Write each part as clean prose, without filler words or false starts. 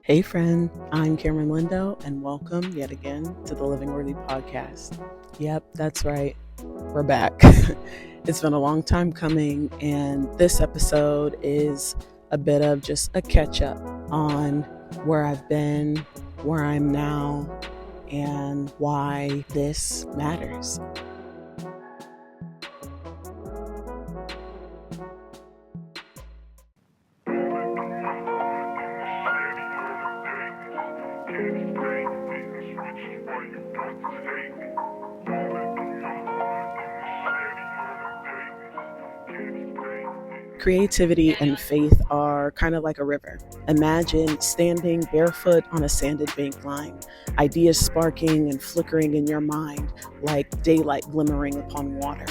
Hey friend, I'm Cameron Lindo, and welcome yet again to the Living Worthy podcast. Yep, that's right, we're back. It's been a long time coming, and this episode is a bit of just a catch up on where I've been, where I'm now, and why this matters. Creativity and faith are kind of like a river. Imagine standing barefoot on a sanded bank line, ideas sparking and flickering in your mind like daylight glimmering upon water,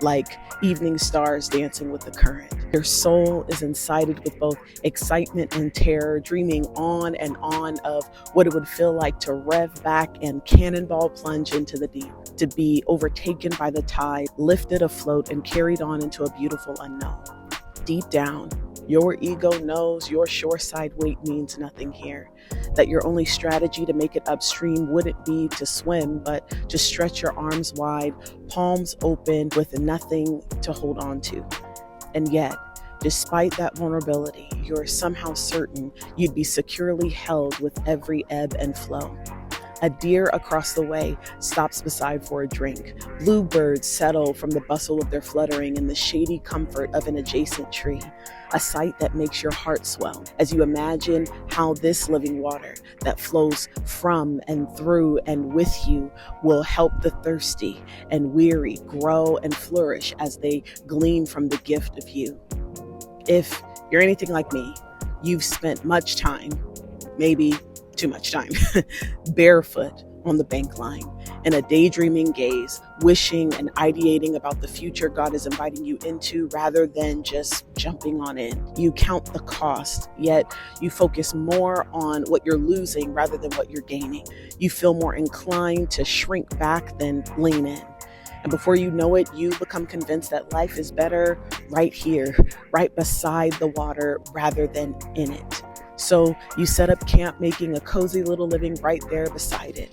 like evening stars dancing with the current. Your soul is incited with both excitement and terror, dreaming on and on of what it would feel like to rev back and cannonball plunge into the deep, to be overtaken by the tide, lifted afloat, and carried on into a beautiful unknown. Deep down, your ego knows your shoreside weight means nothing here, that your only strategy to make it upstream wouldn't be to swim, but to stretch your arms wide, palms open with nothing to hold on to. And yet, despite that vulnerability, you're somehow certain you'd be securely held with every ebb and flow. A deer across the way stops beside for a drink. Bluebirds settle from the bustle of their fluttering in the shady comfort of an adjacent tree, a sight that makes your heart swell as you imagine how this living water that flows from and through and with you will help the thirsty and weary grow and flourish as they glean from the gift of you. If you're anything like me, you've spent much time, maybe too much time, barefoot on the bank line in a daydreaming gaze, wishing and ideating about the future God is inviting you into rather than just jumping on in. You count the cost, yet you focus more on what you're losing rather than what you're gaining. You feel more inclined to shrink back than lean in. And before you know it, you become convinced that life is better right here, right beside the water rather than in it. So you set up camp, making a cozy little living right there beside it.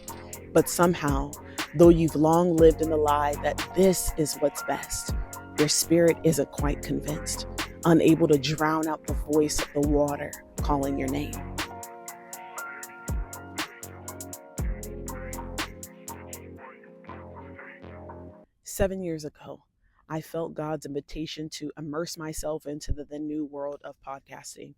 But somehow, though you've long lived in the lie that this is what's best, your spirit isn't quite convinced, unable to drown out the voice of the water calling your name. Seven years ago, I felt God's invitation to immerse myself into the then new world of podcasting.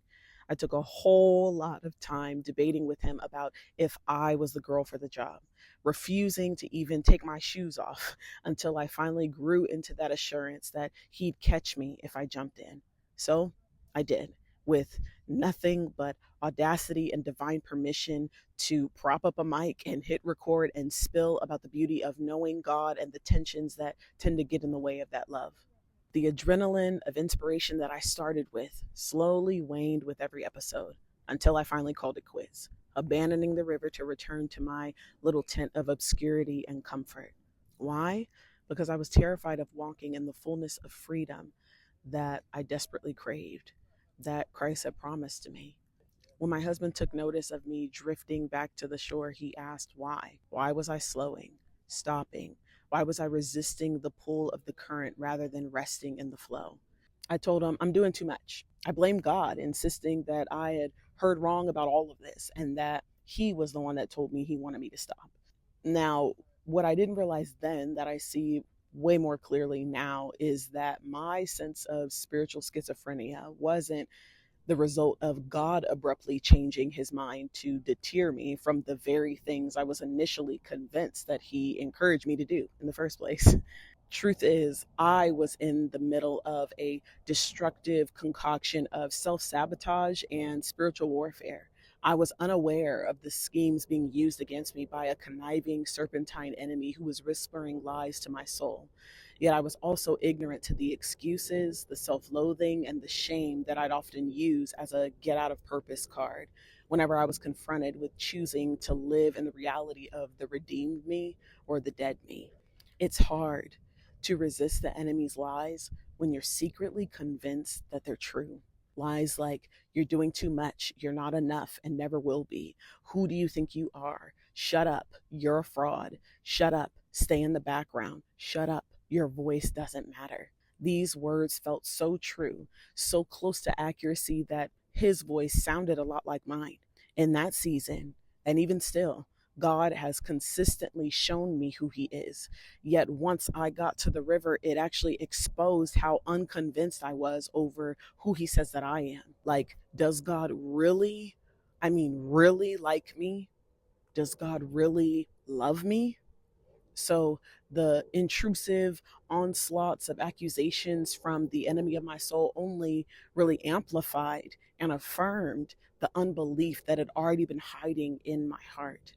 I took a whole lot of time debating with him about if I was the girl for the job, refusing to even take my shoes off until I finally grew into that assurance that he'd catch me if I jumped in. So I did, with nothing but audacity and divine permission to prop up a mic and hit record and spill about the beauty of knowing God and the tensions that tend to get in the way of that love. The adrenaline of inspiration that I started with slowly waned with every episode until I finally called it quits, abandoning the river to return to my little tent of obscurity and comfort. Why? Because I was terrified of walking in the fullness of freedom that I desperately craved, that Christ had promised to me. When my husband took notice of me drifting back to the shore, he asked why. Why was I slowing, stopping? Why was I resisting the pull of the current rather than resting in the flow? I told him I'm doing too much. I blamed God, insisting that I had heard wrong about all of this and that he was the one that told me he wanted me to stop. Now, what I didn't realize then that I see way more clearly now is that my sense of spiritual schizophrenia wasn't the result of God abruptly changing his mind to deter me from the very things I was initially convinced that he encouraged me to do in the first place. Truth is, I was in the middle of a destructive concoction of self sabotage and spiritual warfare. I was unaware of the schemes being used against me by a conniving, serpentine enemy who was whispering lies to my soul. Yet I was also ignorant to the excuses, the self loathing, and the shame that I'd often use as a get out of purpose card whenever I was confronted with choosing to live in the reality of the redeemed me or the dead me. It's hard to resist the enemy's lies when you're secretly convinced that they're true. Lies like, you're doing too much, you're not enough, and never will be. Who do you think you are? Shut up, you're a fraud. Shut up, stay in the background. Shut up, your voice doesn't matter. These words felt so true, so close to accuracy that his voice sounded a lot like mine. In that season, and even still, God has consistently shown me who he is. Yet once I got to the river, it actually exposed how unconvinced I was over who he says that I am. Like, does God really, really like me? Does God really love me? So the intrusive onslaughts of accusations from the enemy of my soul only really amplified and affirmed the unbelief that had already been hiding in my heart.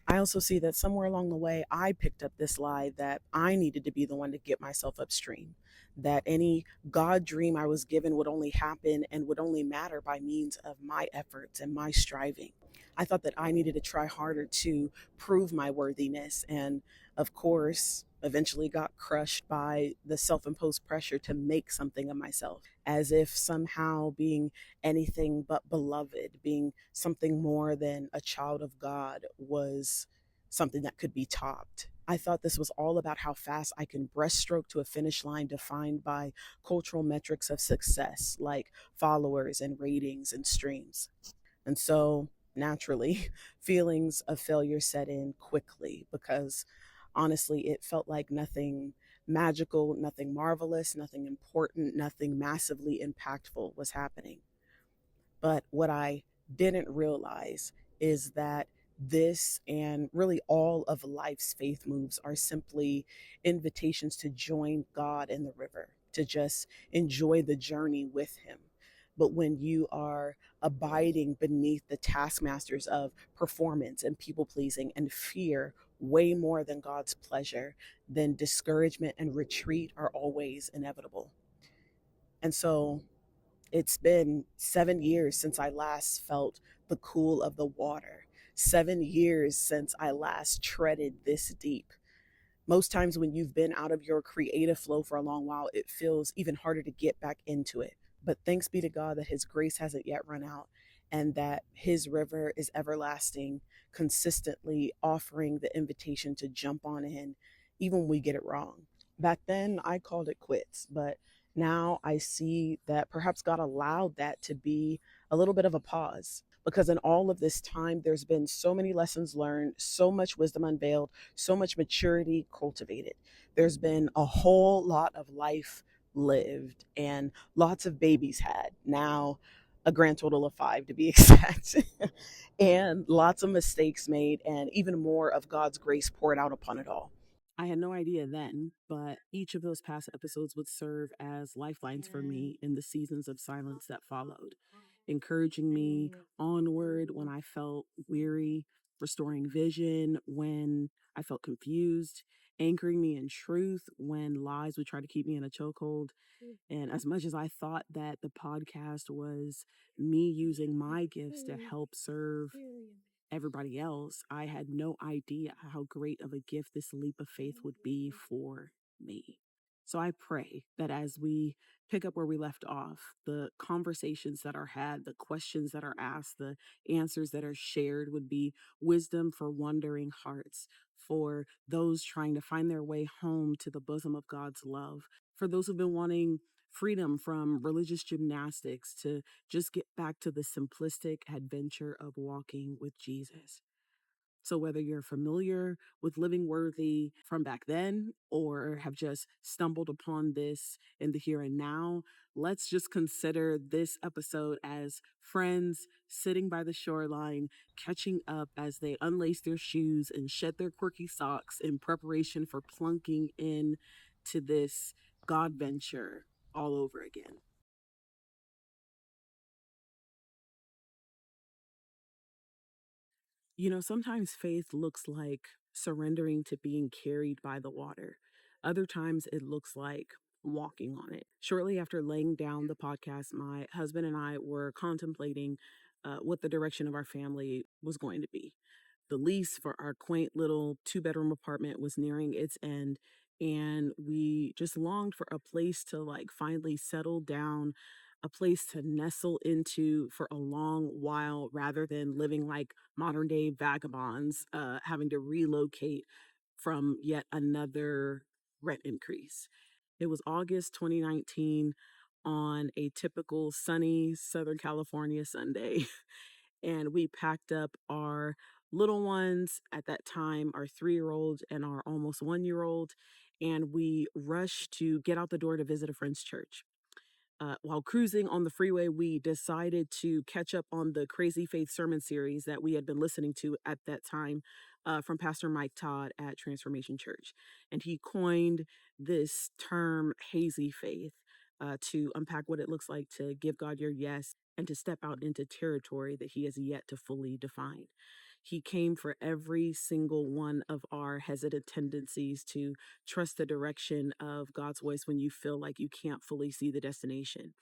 I also see that somewhere along the way, I picked up this lie that I needed to be the one to get myself upstream, that any God dream I was given would only happen and would only matter by means of my efforts and my striving. I thought that I needed to try harder to prove my worthiness, and of course, eventually got crushed by the self imposed pressure to make something of myself, as if somehow being anything but beloved, being something more than a child of God, was something that could be topped. I thought this was all about how fast I can breaststroke to a finish line defined by cultural metrics of success, like followers and ratings and streams. And so, naturally, feelings of failure set in quickly because honestly, it felt like nothing magical, nothing marvelous, nothing important, nothing massively impactful was happening. But what I didn't realize is that this and really all of life's faith moves are simply invitations to join God in the river, to just enjoy the journey with Him. But when you are abiding beneath the taskmasters of performance and people pleasing and fear way more than God's pleasure, then discouragement and retreat are always inevitable. And so it's been 7 years since I last felt the cool of the water, 7 years since I last treaded this deep. Most times when you've been out of your creative flow for a long while, it feels even harder to get back into it. But thanks be to God that His grace hasn't yet run out and that His river is everlasting, consistently offering the invitation to jump on in, even when we get it wrong. Back then, I called it quits, but now I see that perhaps God allowed that to be a little bit of a pause. Because in all of this time, there's been so many lessons learned, so much wisdom unveiled, so much maturity cultivated. There's been a whole lot of life lived and lots of babies had. Now, a grand total of five to be exact. And lots of mistakes made, and even more of God's grace poured out upon it all. I had no idea then, but each of those past episodes would serve as lifelines for me in the seasons of silence that followed, encouraging me onward when I felt weary, restoring vision when I felt confused, anchoring me in truth when lies would try to keep me in a chokehold. And as much as I thought that the podcast was me using my gifts to help serve everybody else, I had no idea how great of a gift this leap of faith would be for me. So I pray that as we pick up where we left off, the conversations that are had, the questions that are asked, the answers that are shared would be wisdom for wandering hearts, for those trying to find their way home to the bosom of God's love, for those who've been wanting freedom from religious gymnastics to just get back to the simplistic adventure of walking with Jesus. So, whether you're familiar with Living Worthy from back then or have just stumbled upon this in the here and now, let's just consider this episode as friends sitting by the shoreline, catching up as they unlace their shoes and shed their quirky socks in preparation for plunking in to this God venture all over again. Sometimes faith looks like surrendering to being carried by the water. Other times it looks like walking on it. Shortly after laying down the podcast, my husband and I were contemplating what the direction of our family was going to be. The lease for our quaint little 2-bedroom apartment was nearing its end, and we just longed for a place to like finally settle down, a place to nestle into for a long while rather than living like modern day vagabonds, having to relocate from yet another rent increase. It was August 2019 on a typical sunny Southern California Sunday. And we packed up our little ones at that time, our 3-year old and our almost 1-year old, and we rushed to get out the door to visit a friend's church. While cruising on the freeway, we decided to catch up on the Crazy Faith sermon series that we had been listening to at that time from Pastor Mike Todd at Transformation Church. And he coined this term, hazy faith, to unpack what it looks like to give God your yes and to step out into territory that he has yet to fully define. He came for every single one of our hesitant tendencies to trust the direction of God's voice when you feel like you can't fully see the destination.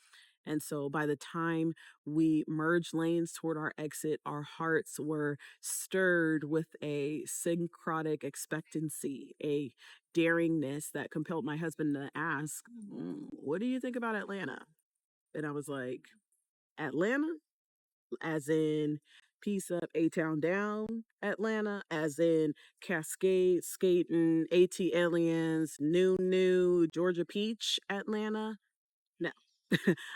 And so by the time we merged lanes toward our exit, our hearts were stirred with a syncrotic expectancy, a daringness that compelled my husband to ask, What do you think about Atlanta?" And I was like, "Atlanta? As in Peace Up, A Town Down, Atlanta, as in Cascade, Skating, AT Aliens, New, Georgia Peach, Atlanta." No,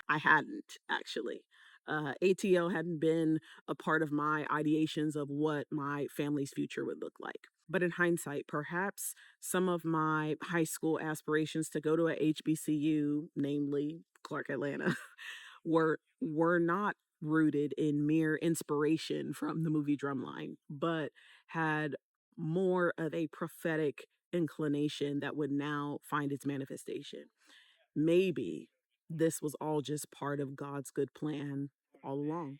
I hadn't actually. ATL hadn't been a part of my ideations of what my family's future would look like. But in hindsight, perhaps some of my high school aspirations to go to a HBCU, namely Clark Atlanta, were not rooted in mere inspiration from the movie Drumline, but had more of a prophetic inclination that would now find its manifestation. Maybe this was all just part of God's good plan all along.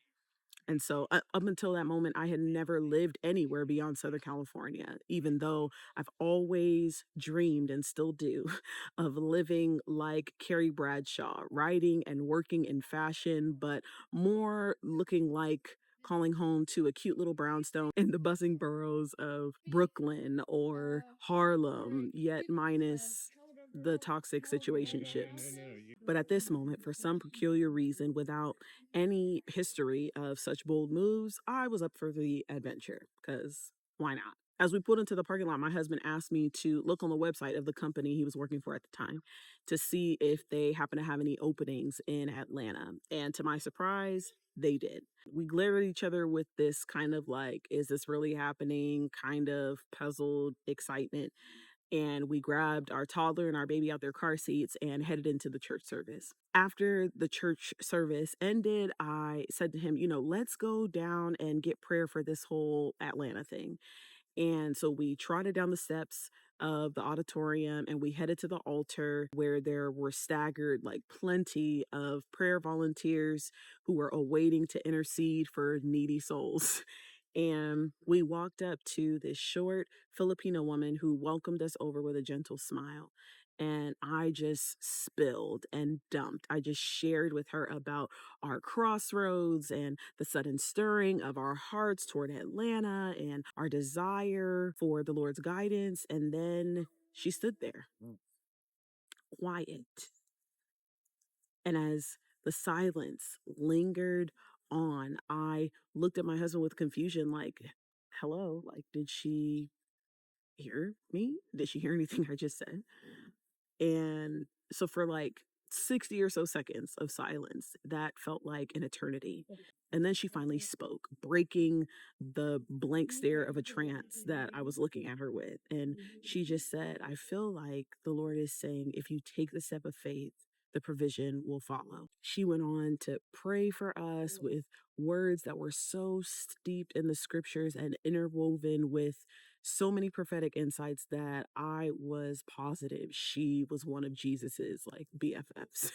And so, up until that moment, I had never lived anywhere beyond Southern California, even though I've always dreamed and still do of living like Carrie Bradshaw, writing and working in fashion, but more looking like calling home to a cute little brownstone in the buzzing boroughs of Brooklyn or Harlem, yet minus the toxic situationships. But at this moment, for some peculiar reason, without any history of such bold moves, I was up for the adventure because why not? As we pulled into the parking lot, my husband asked me to look on the website of the company he was working for at the time to see if they happen to have any openings in Atlanta. And to my surprise, they did. We glared at each other with this kind of like, is this really happening? Kind of puzzled excitement, and we grabbed our toddler and our baby out their car seats and headed into the church service. After the church service ended, I said to him, let's go down and get prayer for this whole Atlanta thing. And so we trotted down the steps of the auditorium and we headed to the altar where there were staggered, like plenty of prayer volunteers who were awaiting to intercede for needy souls. And we walked up to this short Filipino woman who welcomed us over with a gentle smile. And I just spilled and dumped. I just shared with her about our crossroads and the sudden stirring of our hearts toward Atlanta and our desire for the Lord's guidance. And then she stood there, quiet. And as the silence lingered on, I looked at my husband with confusion, like, hello, like, did she hear me? Did she hear anything I just said? And so for like 60 or so seconds of silence, that felt like an eternity. And then she finally spoke, breaking the blank stare of a trance that I was looking at her with. And she just said, I feel like the Lord is saying, if you take the step of faith, the provision will follow. She went on to pray for us with words that were so steeped in the scriptures and interwoven with so many prophetic insights that I was positive she was one of Jesus's like BFFs.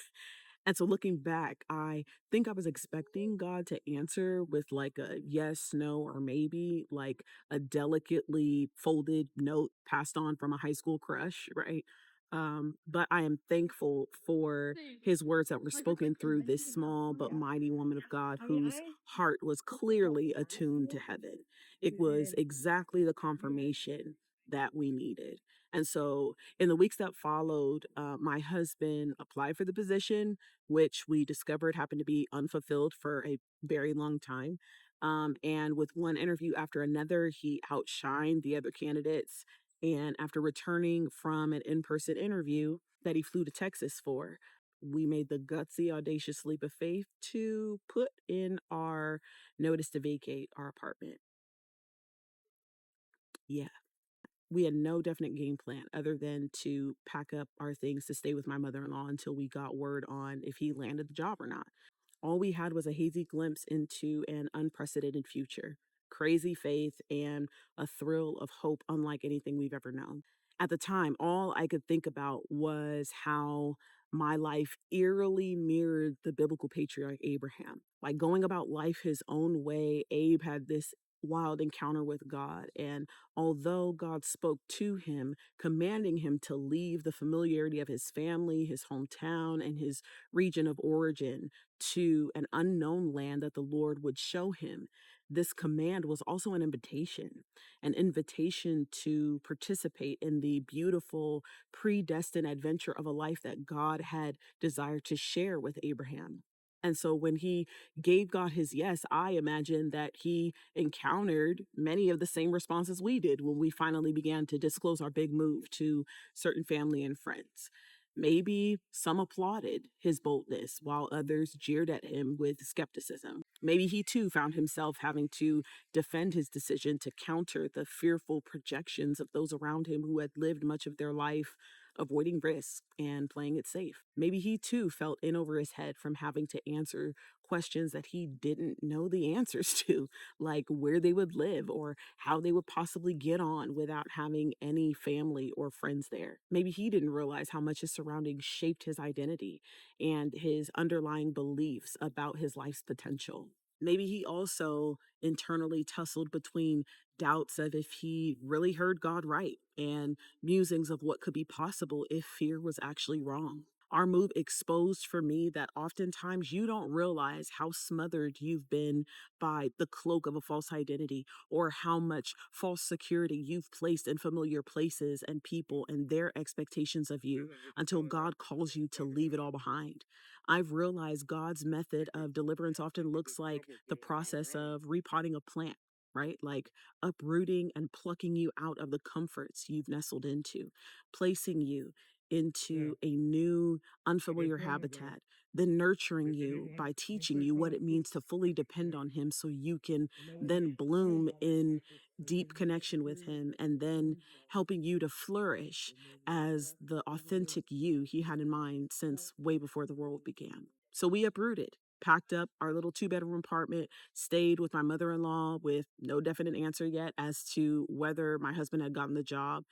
And so looking back, I think I was expecting God to answer with like a yes, no, or maybe, like a delicately folded note passed on from a high school crush, right? But I am thankful for his words that were spoken through this small but mighty woman of God whose heart was clearly attuned to heaven. It was exactly the confirmation that we needed. And so in the weeks that followed, my husband applied for the position, which we discovered happened to be unfulfilled for a very long time. And with one interview after another, he outshined the other candidates. And after returning from an in person interview that he flew to Texas for, we made the gutsy, audacious leap of faith to put in our notice to vacate our apartment. Yeah. We had no definite game plan other than to pack up our things to stay with my mother in law until we got word on if he landed the job or not. All we had was a hazy glimpse into an unprecedented future, crazy faith, and a thrill of hope unlike anything we've ever known. At the time, all I could think about was how my life eerily mirrored the biblical patriarch Abraham. Like going about life his own way, Abe had this wild encounter with God. And although God spoke to him, commanding him to leave the familiarity of his family, his hometown, and his region of origin to an unknown land that the Lord would show him, this command was also an invitation to participate in the beautiful, predestined adventure of a life that God had desired to share with Abraham. And so when he gave God his yes, I imagine that he encountered many of the same responses we did when we finally began to disclose our big move to certain family and friends. Maybe some applauded his boldness while others jeered at him with skepticism. Maybe he too found himself having to defend his decision to counter the fearful projections of those around him who had lived much of their life avoiding risk and playing it safe. Maybe he too felt in over his head from having to answer questions that he didn't know the answers to, like where they would live or how they would possibly get on without having any family or friends there. Maybe he didn't realize how much his surroundings shaped his identity and his underlying beliefs about his life's potential. Maybe he also internally tussled between doubts of if he really heard God right and musings of what could be possible if fear was actually wrong. Our move exposed for me that oftentimes you don't realize how smothered you've been by the cloak of a false identity or how much false security you've placed in familiar places and people and their expectations of you until God calls you to leave it all behind. I've realized God's method of deliverance often looks like the process of repotting a plant, right? Like uprooting and plucking you out of the comforts you've nestled into, placing you into a new, unfamiliar habitat, then nurturing you by teaching you what it means to fully depend on Him so you can then bloom in deep connection with Him, and then helping you to flourish as the authentic you He had in mind since way before the world began. So we uprooted, packed up our little 2 bedroom apartment, stayed with my mother in law with no definite answer yet as to whether my husband had gotten the job.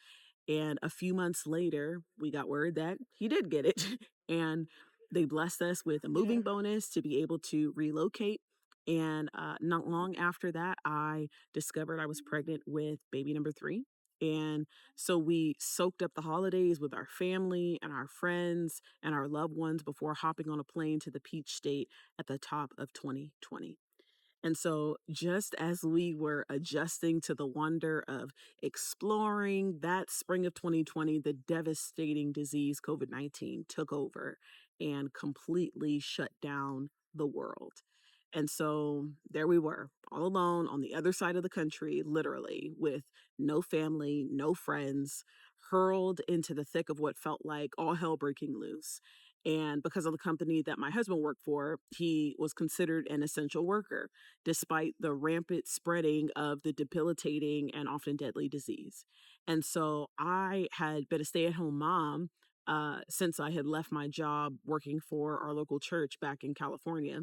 And a few months later, we got word that he did get it. And they blessed us with a moving bonus to be able to relocate. And not long after that, I discovered I was pregnant with baby number 3. And so we soaked up the holidays with our family and our friends and our loved ones before hopping on a plane to the Peach State at the top of 2020. And so, just as we were adjusting to the wonder of exploring that spring of 2020, the devastating disease COVID-19 took over and completely shut down the world. And so, there we were, all alone on the other side of the country, literally, with no family, no friends, hurled into the thick of what felt like all hell breaking loose. And because of the company that my husband worked for, he was considered an essential worker, despite the rampant spreading of the debilitating and often deadly disease. And so I had been a stay at home mom since I had left my job working for our local church back in California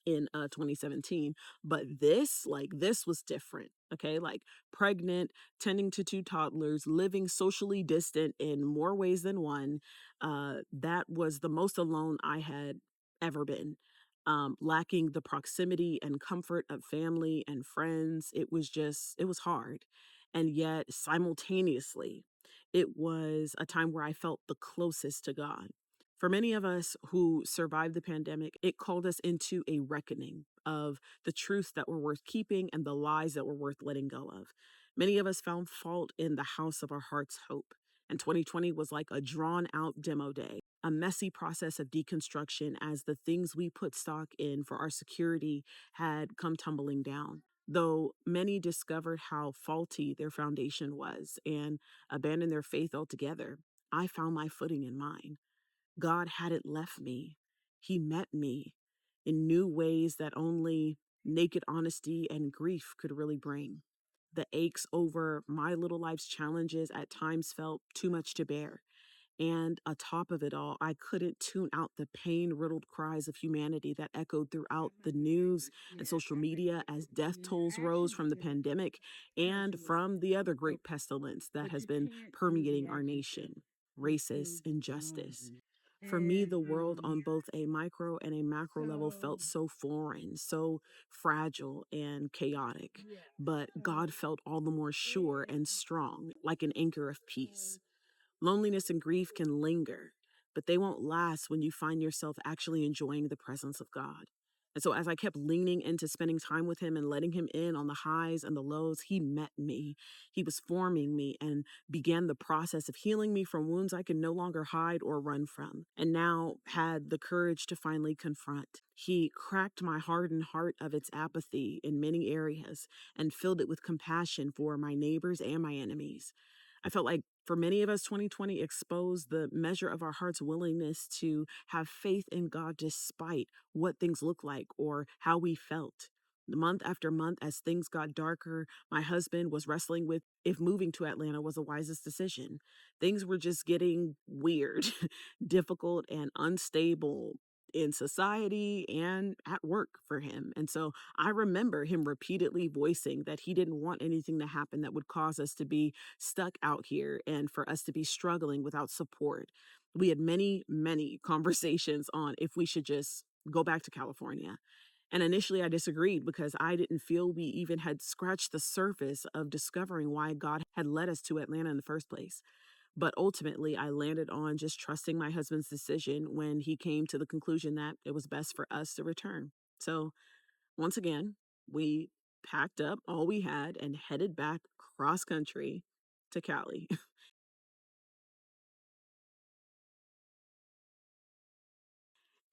in 2017. But this was different. Okay, like pregnant, tending to two toddlers, living socially distant in more ways than one. That was the most alone I had ever been. Lacking the proximity and comfort of family and friends. It was hard. And yet, simultaneously, it was a time where I felt the closest to God. For many of us who survived the pandemic, it called us into a reckoning of the truths that were worth keeping and the lies that were worth letting go of. Many of us found fault in the house of our heart's hope. And 2020 was like a drawn out demo day, a messy process of deconstruction as the things we put stock in for our security had come tumbling down. Though many discovered how faulty their foundation was and abandoned their faith altogether, I found my footing in mine. God hadn't left me. He met me in new ways that only naked honesty and grief could really bring. The aches over my little life's challenges at times felt too much to bear. And atop of it all, I couldn't tune out the pain riddled cries of humanity that echoed throughout the news and social media as death tolls rose from the pandemic and from the other great pestilence that has been permeating our nation, racist injustice. For me, the world on both a micro and a macro level felt so foreign, so fragile and chaotic. But God felt all the more sure and strong, like an anchor of peace. Loneliness and grief can linger, but they won't last when you find yourself actually enjoying the presence of God. And so, as I kept leaning into spending time with Him and letting Him in on the highs and the lows, He met me. He was forming me and began the process of healing me from wounds I could no longer hide or run from, and now had the courage to finally confront. He cracked my hardened heart of its apathy in many areas and filled it with compassion for my neighbors and my enemies. I felt like for many of us, 2020 exposed the measure of our heart's willingness to have faith in God despite what things look like or how we felt. Month after month, as things got darker, my husband was wrestling with if moving to Atlanta was the wisest decision. Things were just getting weird, difficult, and unstable in society and at work for him. And so I remember him repeatedly voicing that he didn't want anything to happen that would cause us to be stuck out here and for us to be struggling without support. We had many, many conversations on if we should just go back to California. And initially I disagreed because I didn't feel we even had scratched the surface of discovering why God had led us to Atlanta in the first place. But ultimately, I landed on just trusting my husband's decision when he came to the conclusion that it was best for us to return. So once again, we packed up all we had and headed back cross country to Cali.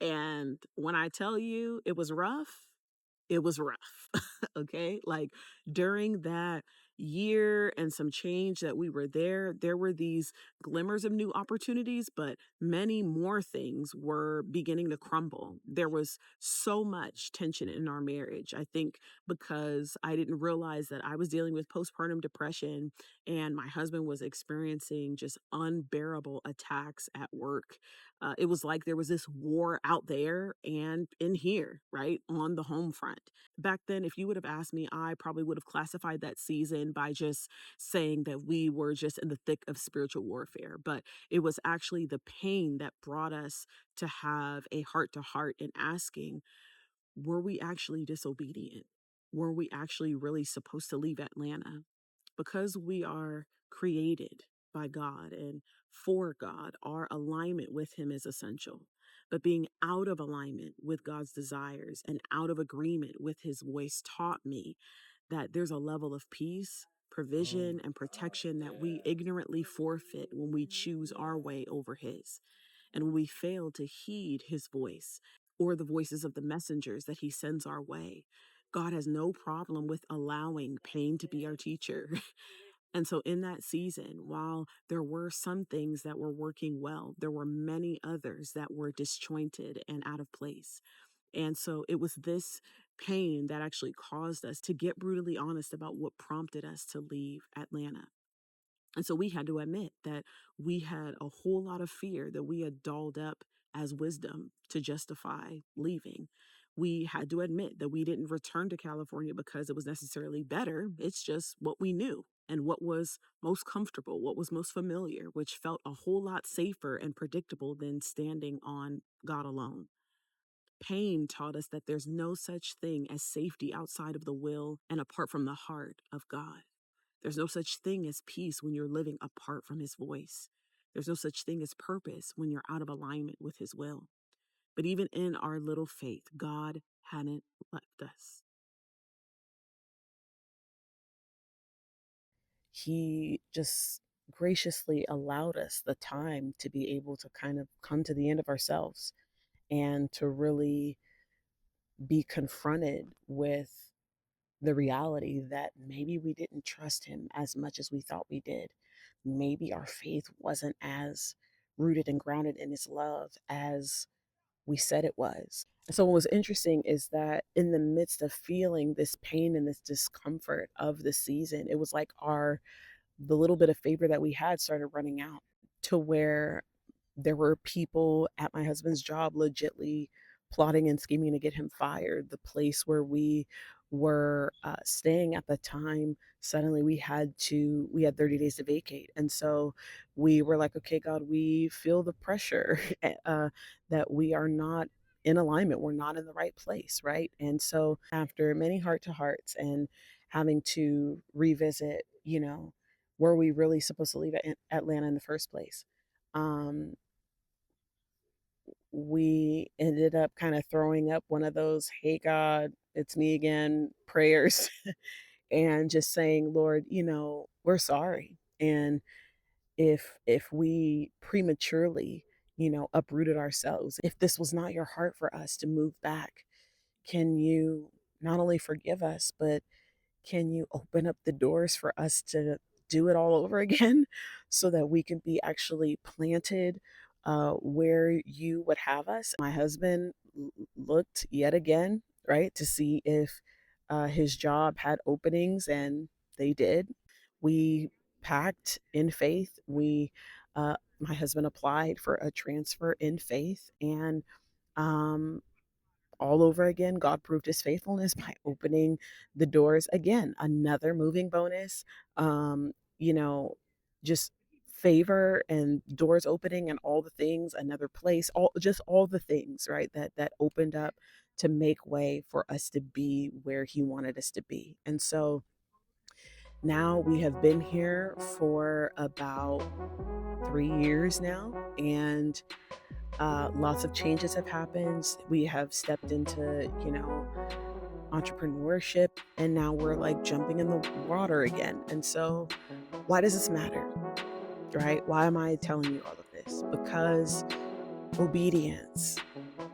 And when I tell you it was rough, it was rough. Okay. Like during that year and some change that we were there were these glimmers of new opportunities, but many more things were beginning to crumble. There was so much tension in our marriage. I think because I didn't realize that I was dealing with postpartum depression and my husband was experiencing just unbearable attacks at work. It was like there was this war out there and in here, right, on the home front. Back then, if you would have asked me, I probably would have classified that season by just saying that we were just in the thick of spiritual warfare. But it was actually the pain that brought us to have a heart to heart in asking, were we actually disobedient? Were we actually really supposed to leave Atlanta? Because we are created by God and for God, our alignment with Him is essential. But being out of alignment with God's desires and out of agreement with His voice taught me that there's a level of peace, provision, and protection that we ignorantly forfeit when we choose our way over His. And when we fail to heed His voice or the voices of the messengers that He sends our way, God has no problem with allowing pain to be our teacher. And so, in that season, while there were some things that were working well, there were many others that were disjointed and out of place. And so, it was this pain that actually caused us to get brutally honest about what prompted us to leave Atlanta. And so we had to admit that we had a whole lot of fear that we had dolled up as wisdom to justify leaving. We had to admit that we didn't return to California because it was necessarily better. It's just what we knew and what was most comfortable, what was most familiar, which felt a whole lot safer and predictable than standing on God alone. Pain taught us that there's no such thing as safety outside of the will and apart from the heart of God. There's no such thing as peace when you're living apart from his voice. There's no such thing as purpose when you're out of alignment with his will. But even in our little faith, God hadn't left us. He just graciously allowed us the time to be able to kind of come to the end of ourselves and to really be confronted with the reality that maybe we didn't trust him as much as we thought we did. Maybe our faith wasn't as rooted and grounded in his love as we said it was. And so, what was interesting is that in the midst of feeling this pain and this discomfort of the season, it was like the little bit of favor that we had started running out to where there were people at my husband's job legitly plotting and scheming to get him fired. The place where we were staying at the time, suddenly we had 30 days to vacate. And so we were like, okay, God, we feel the pressure that we are not in alignment. We're not in the right place, right? And so after many heart to hearts and having to revisit, were we really supposed to leave Atlanta in the first place? Um, we ended up kind of throwing up one of those, hey, God, it's me again prayers and just saying, Lord, we're sorry. And if we prematurely, uprooted ourselves, if this was not your heart for us to move back, can you not only forgive us, but can you open up the doors for us to do it all over again so that we can be actually planted where you would have us? My husband looked yet again, right, to see if his job had openings, and they did. We packed in faith. My husband applied for a transfer in faith, and um, all over again, God proved his faithfulness by opening the doors again, another moving bonus. Um, you know, just favor and doors opening and all the things, another place, all the things, right? That opened up to make way for us to be where he wanted us to be. And so now we have been here for about 3 years now, and lots of changes have happened. We have stepped into, entrepreneurship, and now we're like jumping in the water again. And so, why does this matter, right? Why am I telling you all of this? Because obedience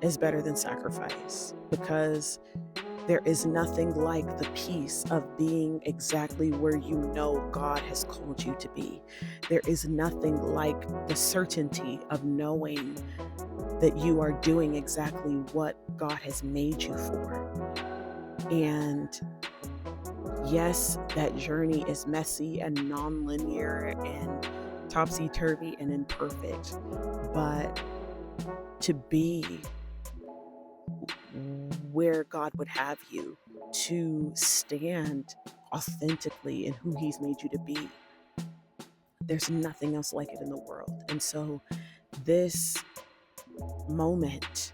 is better than sacrifice, because there is nothing like the peace of being exactly where God has called you to be. There is nothing like the certainty of knowing that you are doing exactly what God has made you for. And yes, that journey is messy and non-linear and topsy-turvy and imperfect, but to be where God would have you, to stand authentically in who he's made you to be, there's nothing else like it in the world. And so this moment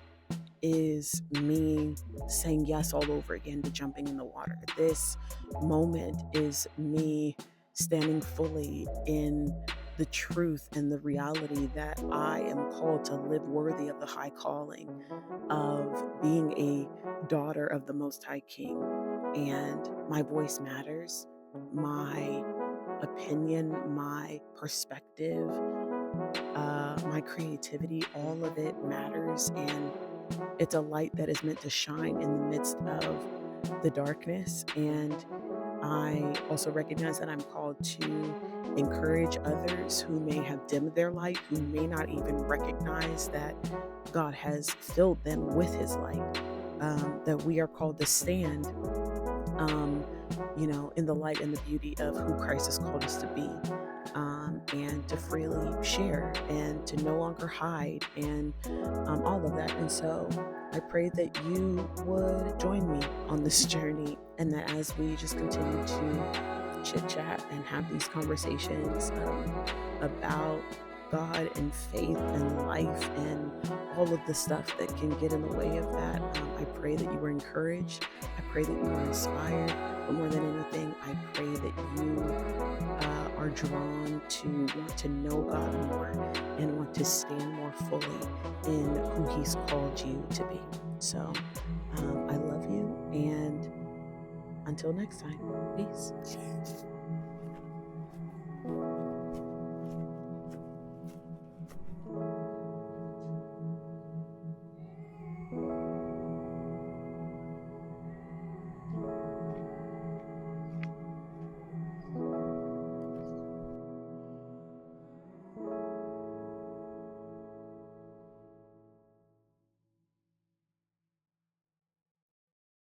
is me saying yes all over again to jumping in the water. This moment is me standing fully in the truth and the reality that I am called to live worthy of the high calling of being a daughter of the Most High King. And my voice matters. My opinion, my perspective, my creativity, all of it matters. And it's a light that is meant to shine in the midst of the darkness. And I also recognize that I'm called to encourage others who may have dimmed their light, who may not even recognize that God has filled them with his light. That we are called to stand, um, in the light and the beauty of who Christ has called us to be, and to freely share and to no longer hide and all of that. And so I pray that you would join me on this journey, and that as we just continue to chit chat and have these conversations about God and faith and life and all of the stuff that can get in the way of that, I pray that you were encouraged. I pray that you were inspired. But more than anything, I pray that you are drawn to want to know God more and want to stand more fully in who he's called you to be. So I love you, and until next time, peace.